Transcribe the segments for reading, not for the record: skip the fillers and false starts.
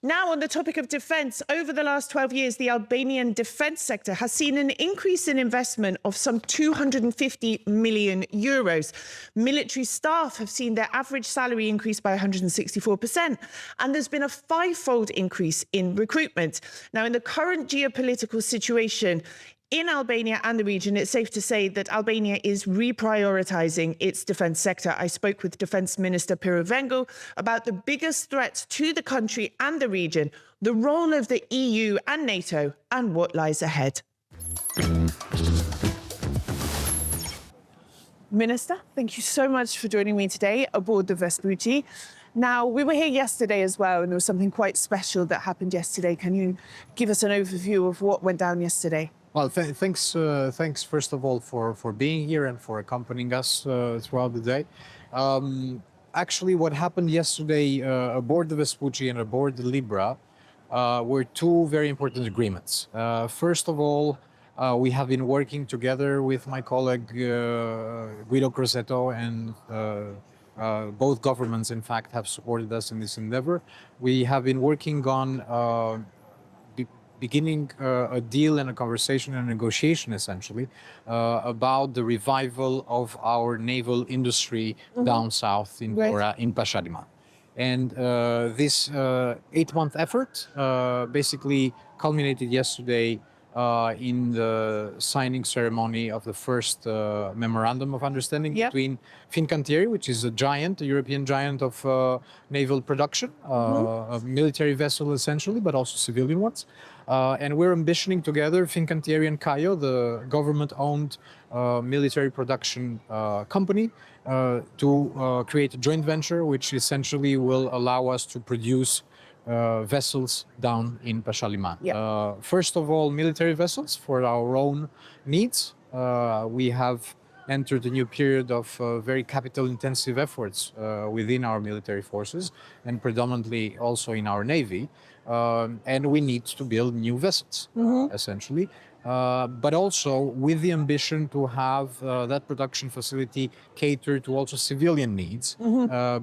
Now, on the topic of defence, over the last 12 years, the Albanian defence sector has seen an increase in investment of some 250 million euros. Military staff have seen their average salary increase by 164%, and there's been a five-fold increase in recruitment. Now, in the current geopolitical situation in Albania and the region, it's safe to say that Albania is reprioritising its defence sector. I spoke with Defence Minister Pirro Vengu about the biggest threats to the country and the region, the role of the EU and NATO, and what lies ahead. Minister, thank you so much for joining me today aboard the Vespucci. Now, we were here yesterday as well, and there was something quite special that happened yesterday. Can you give us an overview of what went down yesterday? Well, thanks first of all for being here and for accompanying us throughout the day. Actually, what happened yesterday aboard the Vespucci and aboard the Libra were two very important agreements. First of all, we have been working together with my colleague Guido Crosetto, and both governments, in fact, have supported us in this endeavor. We have been working on beginning a deal and a conversation and a negotiation, essentially, about the revival of our naval industry down south in Pashaliman. And this 8-month effort basically culminated yesterday in the signing ceremony of the first memorandum of understanding between Fincantieri, which is a European giant of naval production, a military vessel essentially, but also civilian ones. And we're ambitioning together, Fincantieri and Caio, the government-owned military production company, to create a joint venture which essentially will allow us to produce vessels down in Pashaliman. First of all, military vessels for our own needs. We have entered a new period of very capital-intensive efforts within our military forces, and predominantly also in our Navy. And we need to build new vessels, essentially. But also with the ambition to have that production facility cater to also civilian needs,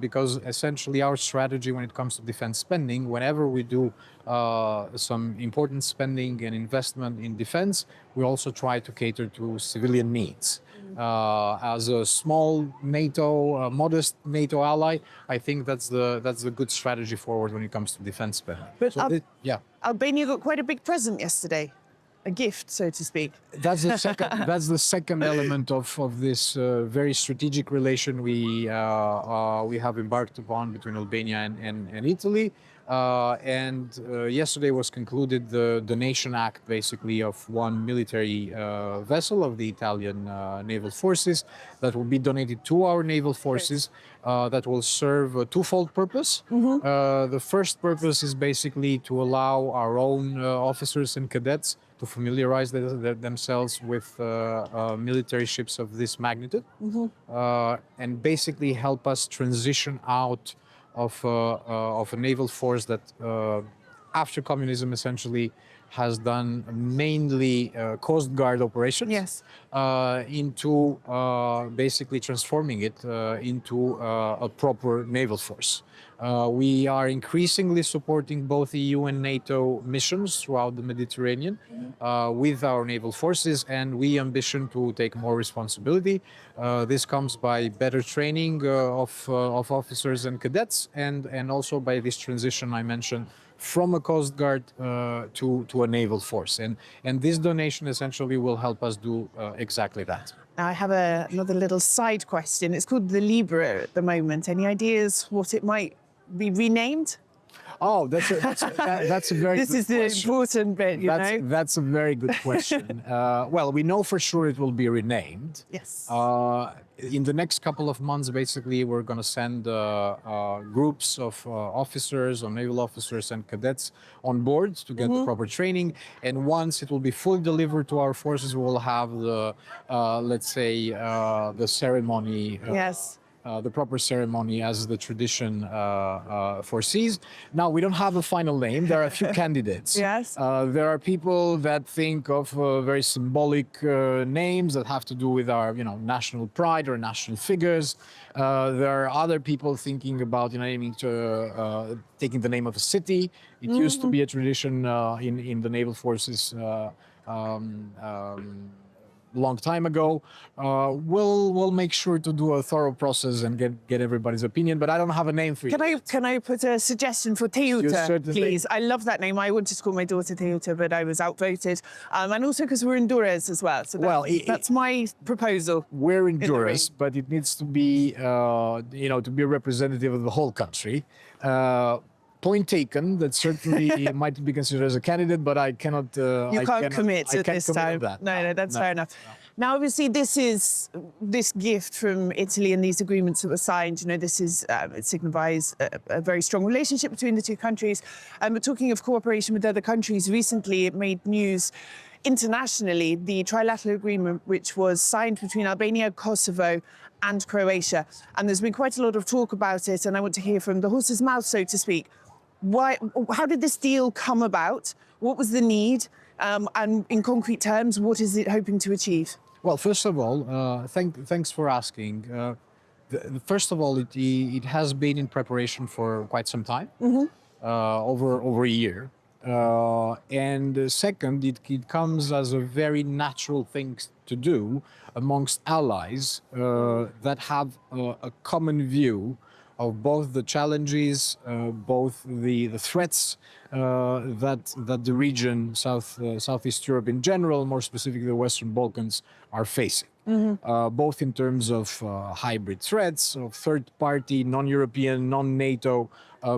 because essentially our strategy when it comes to defense spending, whenever we do some important spending and investment in defense, we also try to cater to civilian needs. As a small NATO, modest NATO ally, I think that's the good strategy forward when it comes to defense spending. But so Albania got quite a big present yesterday. A gift, so to speak. That's the second element of this very strategic relation we have embarked upon between Albania and Italy. Yesterday was concluded the donation act, basically, of one military vessel of the Italian naval forces that will be donated to our naval forces. That will serve a twofold purpose. The first purpose is basically to allow our own officers and cadets to familiarize themselves with military ships of this magnitude, and basically help us transition out of a naval force that, after communism, essentially has done mainly Coast Guard operations, into basically transforming it into a proper naval force. We are increasingly supporting both EU and NATO missions throughout the Mediterranean with our naval forces, and we ambition to take more responsibility. This comes by better training of officers and cadets, and also by this transition I mentioned from a Coast Guard to a naval force. And this donation essentially will help us do exactly that. Now, I have another little side question. It's called the Libra at the moment. Any ideas what it might be renamed? Oh, that's a very this good is the question. important bit, you know? That's a very good question. Well, we know for sure it will be renamed. Yes. In the next couple of months, basically, we're going to send groups of officers, or naval officers and cadets on board to get the proper training. And once it will be fully delivered to our forces, we will have the, let's say, the ceremony the proper ceremony as the tradition foresees. Now, we don't have a final name. There are a few candidates. Yes. There are people that think of very symbolic names that have to do with our, national pride or national figures. There are other people thinking about, taking the name of a city. It used to be a tradition in the naval forces. Long time ago. We'll make sure to do a thorough process and get everybody's opinion, but I don't have a name for you. Can I put a suggestion for You Teuta, certainly- please? I love that name. I wanted to call my daughter Teuta, but I was outvoted. And also because we're in Dures as well. So that's my proposal. We're in the Dures, but it needs to be, to be a representative of the whole country. Point taken. That certainly might be considered as a candidate, but I cannot. You can't commit at this time. That. No, that's fair enough. Now, obviously, this gift from Italy and these agreements that were signed. It signifies a very strong relationship between the two countries. But talking of cooperation with other countries, recently it made news internationally. The Trilateral agreement, which was signed between Albania, Kosovo, and Croatia, and there's been quite a lot of talk about it. And I want to hear from the horse's mouth, so to speak. How did this deal come about? What was the need? And in concrete terms, what is it hoping to achieve? Well, first of all, thanks for asking. First of all, it has been in preparation for quite some time, over a year. And second, it comes as a very natural thing to do amongst allies that have a common view of both the challenges, both the threats that the region, Southeast Europe in general, more specifically the Western Balkans, are facing. Both in terms of hybrid threats, of third-party, non-European, non-NATO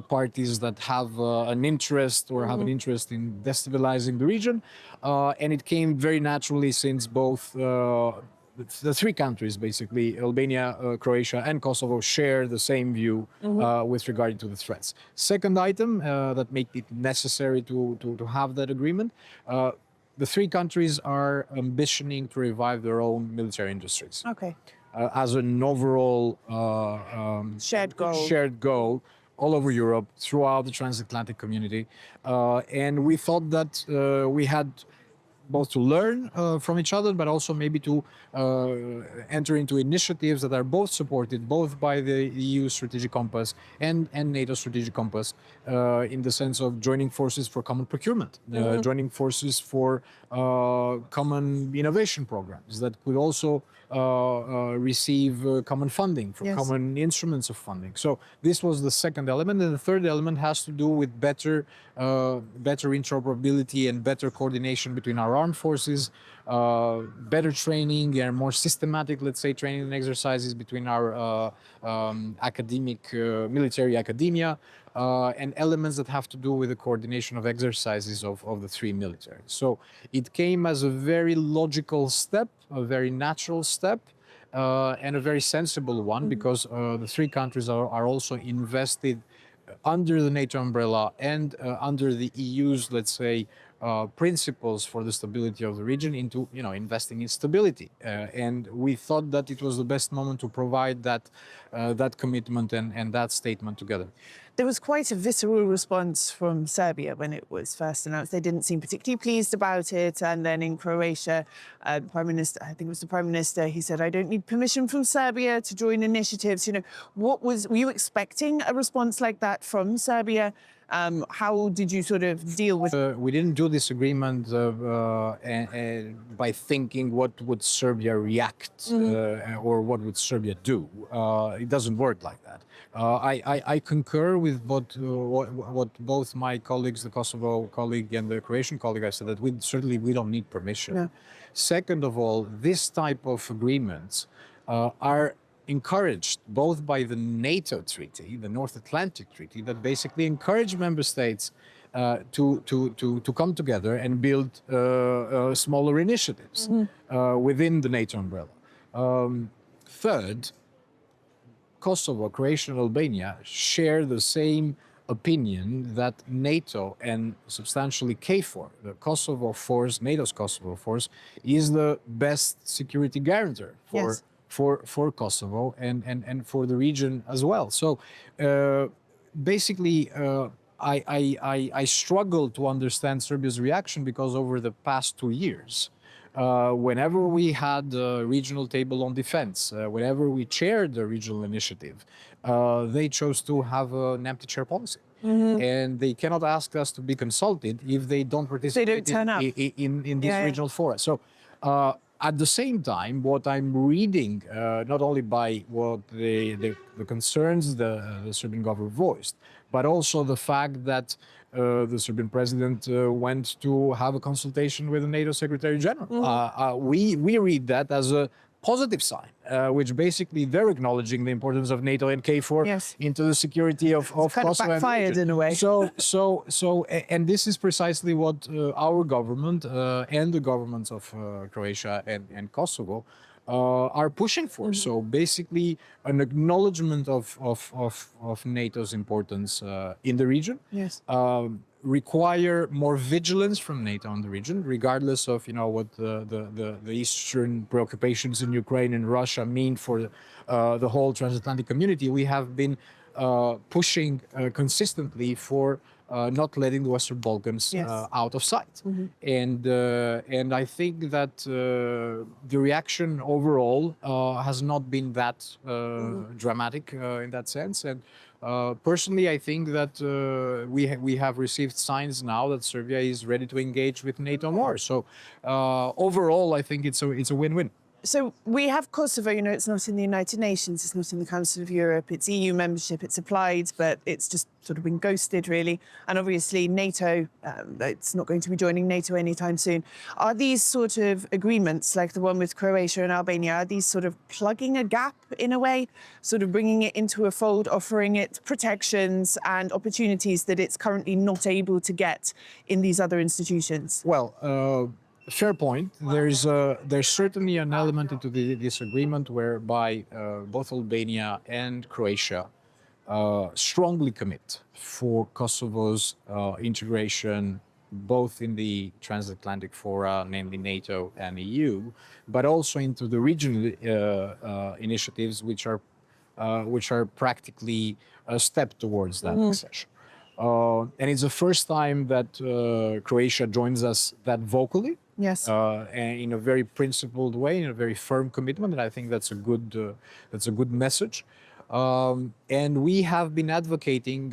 parties that have an interest or have an interest in destabilizing the region. And it came very naturally since both the three countries, basically, Albania, Croatia, and Kosovo, share the same view with regard to the threats. Second item that made it necessary to have that agreement, the three countries are ambitioning to revive their own military industries. Okay. As an overall Shared goal. all over Europe, throughout the transatlantic community. And we thought that we had both to learn from each other, but also maybe to enter into initiatives that are both supported both by the EU strategic compass and NATO strategic compass, in the sense of joining forces for common procurement, joining forces for common innovation programs that could also receive common funding for common instruments of funding. So this was the second element, and the third element has to do with better interoperability and better coordination between our armed forces, better training and more systematic, let's say, training and exercises between our academic military academia, and elements that have to do with the coordination of exercises of the three militaries. So it came as a very logical step, a very natural step, and a very sensible one, because the three countries are also invested under the NATO umbrella and under the EU's, let's say, principles for the stability of the region into, investing in stability. And we thought that it was the best moment to provide that commitment and that statement together. There was quite a visceral response from Serbia when it was first announced. They didn't seem particularly pleased about it. And then in Croatia, the Prime Minister, I think it was the Prime Minister, he said, I don't need permission from Serbia to join initiatives. Were you expecting a response like that from Serbia? How did you sort of deal with it? We didn't do this agreement by thinking what would Serbia react or what would Serbia do. It doesn't work like that. I concur with what both my colleagues, the Kosovo colleague and the Croatian colleague, have said, that we don't need permission. No. Second of all, this type of agreements are encouraged both by the NATO treaty, the North Atlantic Treaty, that basically encourage member states to come together and build smaller initiatives within the NATO umbrella. Third, Kosovo, Croatia, and Albania share the same opinion that NATO and substantially KFOR, the Kosovo force, NATO's Kosovo force, is the best security guarantor for Kosovo and for the region as well. So basically, I struggle to understand Serbia's reaction because over the past 2 years, whenever we had the regional table on defense, whenever we chaired the regional initiative, they chose to have an empty chair policy. And they cannot ask us to be consulted if they don't participate They don't turn up. in this regional forum. So at the same time, what I'm reading, not only by what the concerns the Serbian government voiced, but also the fact that the Serbian president went to have a consultation with the NATO Secretary General. We read that as a positive sign, which basically they're acknowledging the importance of NATO and KFOR into the security of kind Kosovo. Of backfired in a way. And this is precisely what our government and the governments of Croatia and Kosovo are pushing for. So basically, an acknowledgement of NATO's importance in the region. Yes. Require more vigilance from NATO in the region, regardless of what the eastern preoccupations in Ukraine and Russia mean for the whole transatlantic community. We have been pushing consistently for not letting the Western Balkans out of sight, and I think that the reaction overall has not been that dramatic in that sense. And personally, I think that we have received signs now that Serbia is ready to engage with NATO more. So overall, I think it's a win-win. So we have Kosovo, it's not in the United Nations, it's not in the Council of Europe, it's EU membership, it's applied, but it's just sort of been ghosted, really. And obviously NATO, it's not going to be joining NATO anytime soon. Are these sort of agreements, like the one with Croatia and Albania, are these sort of plugging a gap in a way, sort of bringing it into a fold, offering it protections and opportunities that it's currently not able to get in these other institutions? Well, fair point. There's certainly an element into this agreement whereby both Albania and Croatia strongly commit for Kosovo's integration both in the transatlantic fora, namely NATO and EU, but also into the regional initiatives which are practically a step towards that accession. And it's the first time that Croatia joins us that vocally. Yes. And in a very principled way, in a very firm commitment, and I think that's a good message. And we have been advocating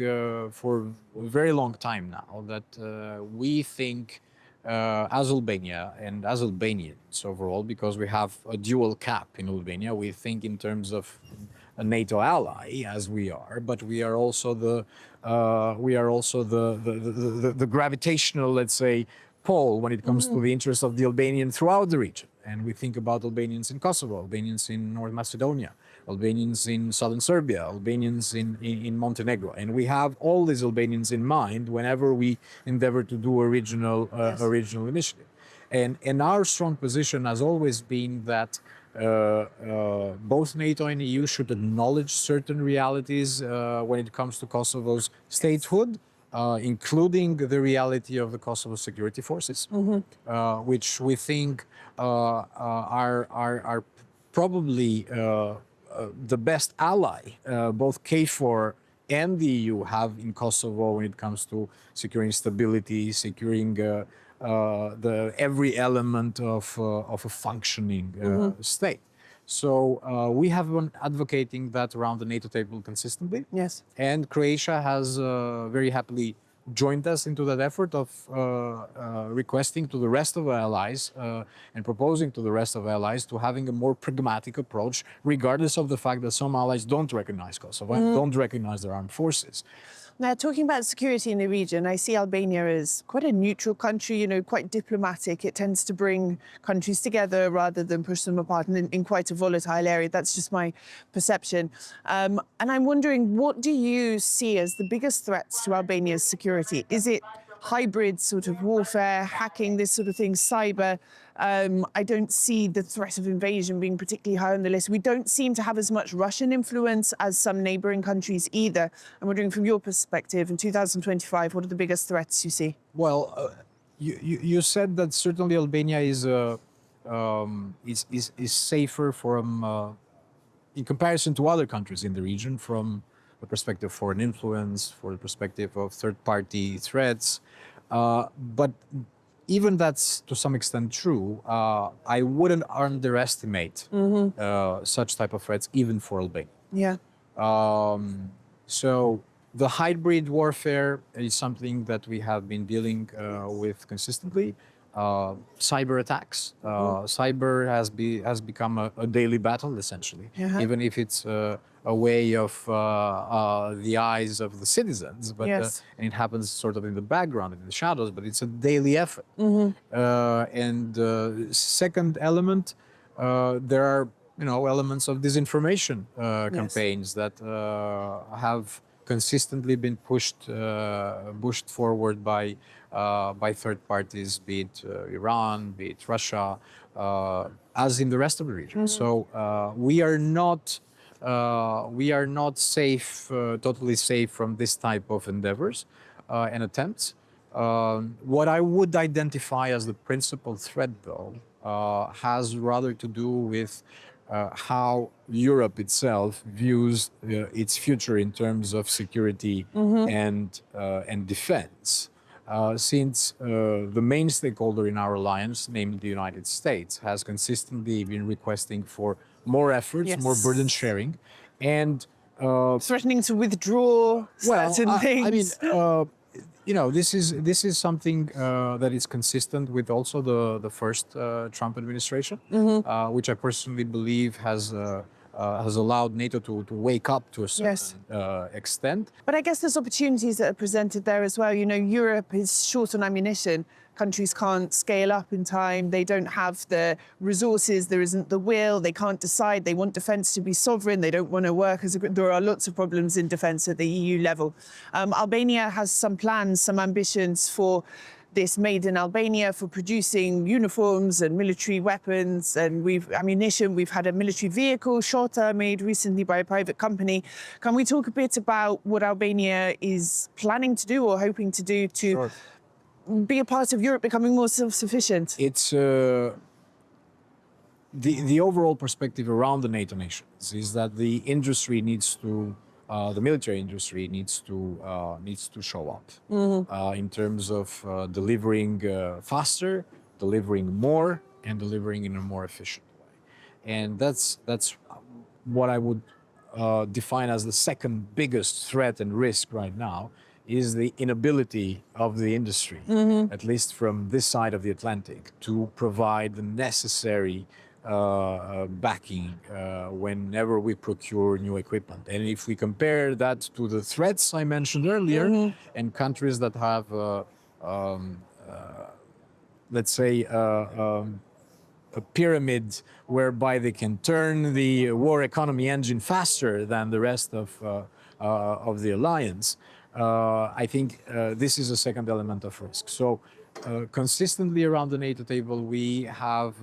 for a very long time now that we think as Albania and as Albanians overall, because we have a dual cap in Albania, we think in terms of a NATO ally, as we are, but we are also the gravitational, let's say, pole when it comes to the interests of the Albanian throughout the region. And we think about Albanians in Kosovo, Albanians in North Macedonia, Albanians in southern Serbia, Albanians in Montenegro. And we have all these Albanians in mind whenever we endeavor to do a regional initiative. And our strong position has always been that both NATO and EU should acknowledge certain realities when it comes to Kosovo's statehood, including the reality of the Kosovo security forces, which we think are probably the best ally both KFOR and the EU have in Kosovo when it comes to securing stability, securing every element of a functioning state. So we have been advocating that around the NATO table consistently. Yes. And Croatia has very happily joined us into that effort of requesting to the rest of our allies and proposing to the rest of our allies to having a more pragmatic approach, regardless of the fact that some allies don't recognize Kosovo and don't recognize their armed forces. Now, talking about security in the region, I see Albania as quite a neutral country, quite diplomatic. It tends to bring countries together rather than push them apart in quite a volatile area. That's just my perception. And I'm wondering, what do you see as the biggest threats to Albania's security? Is it hybrid sort of warfare, hacking, this sort of thing, cyber? I don't see the threat of invasion being particularly high on the list. We don't seem to have as much Russian influence as some neighbouring countries either. I'm wondering, from your perspective, in 2025, what are the biggest threats you see? Well, you said that certainly Albania is safer from in comparison to other countries in the region, from the perspective of foreign influence, for the perspective of third-party threats. But even that's to some extent true, I wouldn't underestimate such type of threats, even for Albania. Yeah. So the hybrid warfare is something that we have been dealing with consistently. Cyber attacks. Cyber has become a daily battle, essentially, even if it's a way of the eyes of the citizens, but Yes. and it happens sort of in the background, in the shadows, but it's a daily effort. And second element, there are elements of disinformation campaigns that have consistently been pushed forward by third parties, be it Iran, be it Russia, as in the rest of the region. So we are not safe, totally safe from this type of endeavors and attempts. What I would identify as the principal threat, though, has rather to do with how Europe itself views its future in terms of security and defense. Since the main stakeholder in our alliance, namely the United States, has consistently been requesting for more efforts, more burden sharing, and threatening to withdraw certain things. I mean, this is something that is consistent with also the first Trump administration, which I personally believe has allowed NATO to wake up to a certain extent. But I guess there's opportunities that are presented there as well. Europe is short on ammunition. Countries can't scale up in time. They don't have the resources. There isn't the will. They can't decide. They want defence to be sovereign. They don't want to work as a group. There are lots of problems in defence at the EU level. Albania has some plans, some ambitions for this Made in Albania, for producing uniforms and military weapons and ammunition. We've had a military vehicle, Shota, made recently by a private company. Can we talk a bit about what Albania is planning to do or hoping to do to be a part of Europe becoming more self-sufficient? It's the overall perspective around the NATO nations is that the industry needs to, the military industry needs to show up in terms of delivering faster, delivering more, and delivering in a more efficient way. And that's what I would define as the second biggest threat and risk right now, is the inability of the industry, at least from this side of the Atlantic, to provide the necessary backing whenever we procure new equipment. And if we compare that to the threats I mentioned earlier, and countries that have, let's say, a pyramid whereby they can turn the war economy engine faster than the rest of the alliance, I think this is a second element of risk. So consistently around the NATO table, we have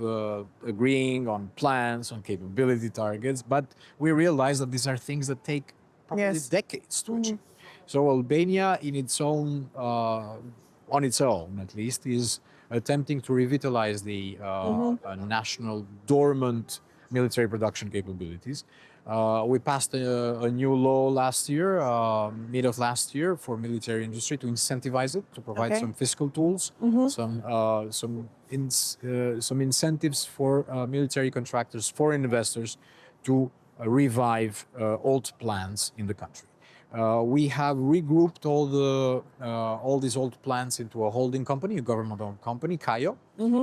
agreeing on plans, on capability targets, but we realize that these are things that take probably decades to achieve. So Albania, in its own, on its own at least, is attempting to revitalize the national dormant military production capabilities. We passed a new law last year, mid of last year, for military industry to incentivize it, to provide some fiscal tools, some incentives for military contractors, foreign investors, to revive old plans in the country. We have regrouped all these old plants into a holding company, a government-owned company, CAIO,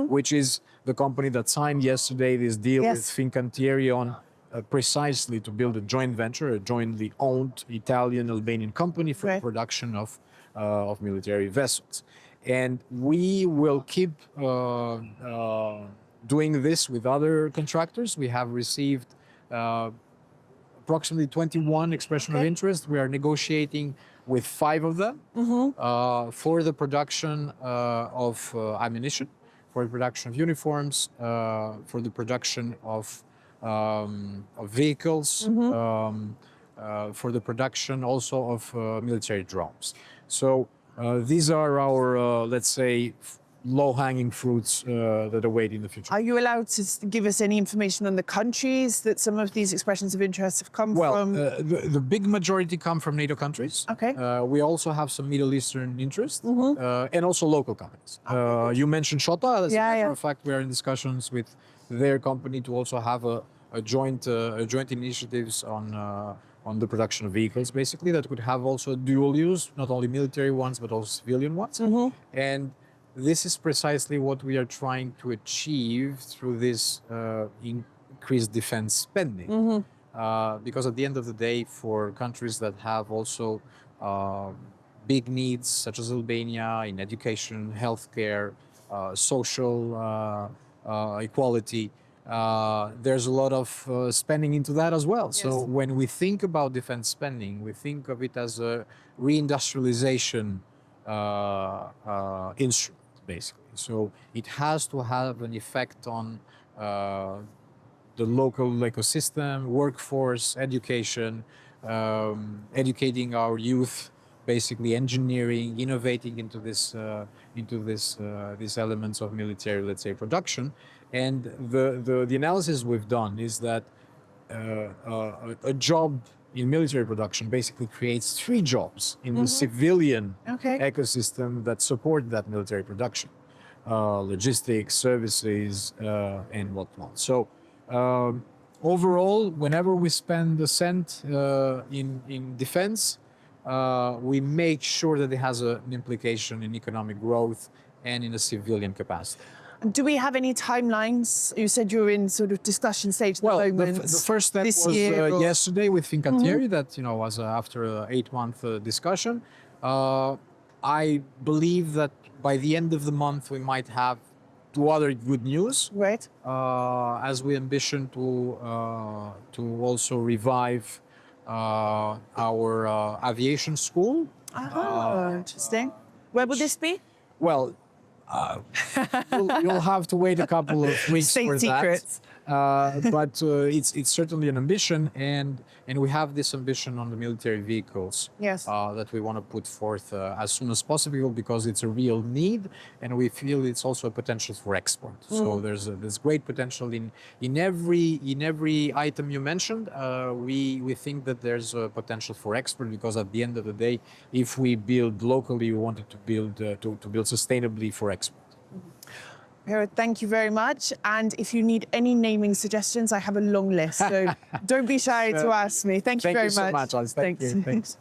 which is the company that signed yesterday this deal with Fincantieri on precisely to build a joint venture, a jointly owned Italian-Albanian company for the production of military vessels. And we will keep doing this with other contractors. We have received approximately 21 expression of interest. We are negotiating with 5 of them for the production of ammunition, for the production of uniforms, for the production of vehicles, for the production also of military drones. So these are our, let's say, low-hanging fruits that await in the future. Are you allowed to give us any information on the countries that some of these expressions of interest have come from? The big majority come from NATO countries. Okay. We also have some Middle Eastern interest and also local companies. You mentioned Shota. As a matter of fact, we are in discussions with their company to also have a joint initiatives on the production of vehicles, basically, that could have also dual use, not only military ones, but also civilian ones. And this is precisely what we are trying to achieve through this increased defense spending. Because at the end of the day, for countries that have also big needs, such as Albania, in education, healthcare, social equality, there's a lot of spending into that as well. So when we think about defense spending, we think of it as a reindustrialization instrument, basically. So it has to have an effect on the local ecosystem, workforce, education, educating our youth, basically engineering, innovating into these elements of military, let's say, production. And the analysis we've done is that a job in military production basically creates 3 jobs in the civilian ecosystem that support that military production. Logistics, services, and whatnot. So overall, whenever we spend a cent in defense, we make sure that it has an implication in economic growth and in a civilian capacity. Do we have any timelines? You said you're in sort of discussion stage at the moment. The first step was yesterday with Fincantieri, that was after an 8-month discussion. I believe that by the end of the month we might have 2 other good news. Right. As we ambition to also revive our aviation school. Interesting. Where will this be? Well, you'll have to wait a couple of weeks for secrets. that. But it's certainly an ambition, and we have this ambition on the military vehicles that we want to put forth as soon as possible, because it's a real need, and we feel it's also a potential for export. So there's great potential in every item you mentioned. We think that there's a potential for export, because at the end of the day, if we build locally, we wanted to build sustainably for export. Pirro, thank you very much. And if you need any naming suggestions, I have a long list. So don't be shy to ask me. Thank you very much. Thank you so much, Alice. Thank you. Thanks.